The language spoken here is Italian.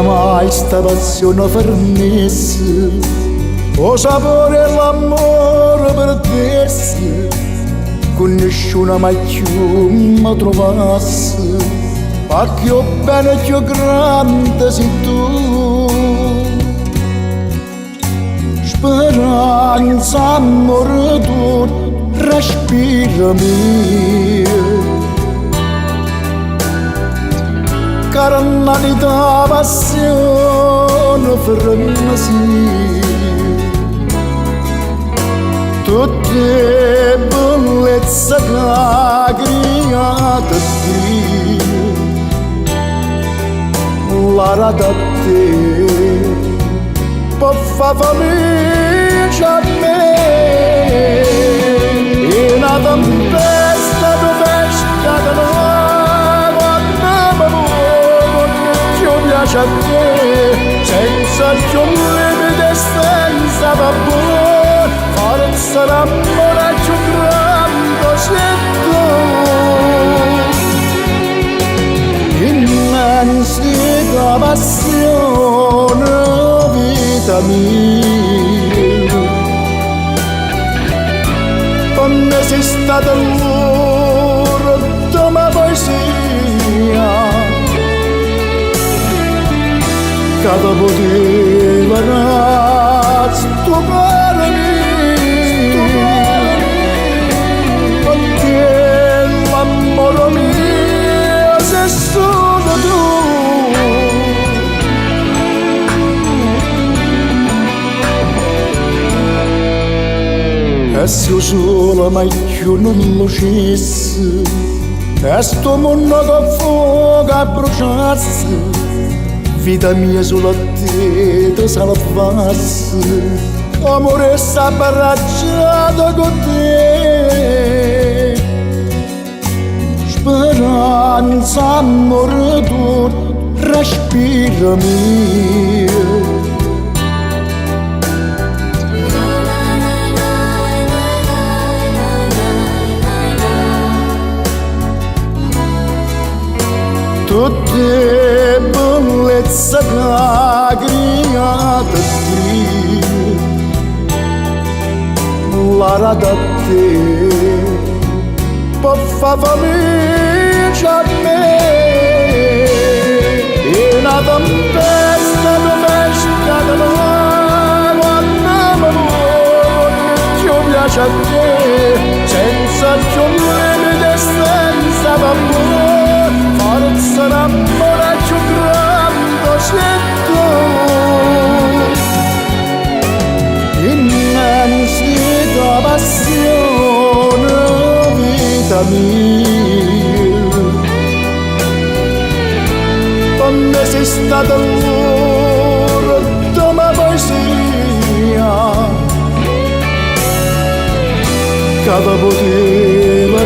mai sta passione fermesse, o sapore e l'amore per te, con nessuno mai più mi trovasse, ma più bene e più grande sei tu. Speranza, amore, tu, respira mio, carnalità, passione, frenesia, tutte bellezze che ha creato Dio, l'ara da te può far felice a me. In una tempesta di festa che piace a te, senza più limite e senza vapore, forza l'amore più grande sei tu. Immensità, passione, vita mia, quando sei stata l'ora della mia poesia, cada poteva ragazzo tuo cuore mio, perché l'amore mio sei solo tu. E se io solo mai più non lo cessi, e sto mondo che fuoco bruciasse, vita mia solo a te ti salvasse, amore sta abbracciato con te. Speranza, amore, tu, respira mio, tutte bellezze che ha creato Dio, l'ara da te può far felice a me. In una tempesta di festa che quando più piace a te, senza più limite e senza vapore, forza l'amore più grande sei tu. Immensità, passione, vita mia, quando sei stata l'ora della mia poesia, cada poteva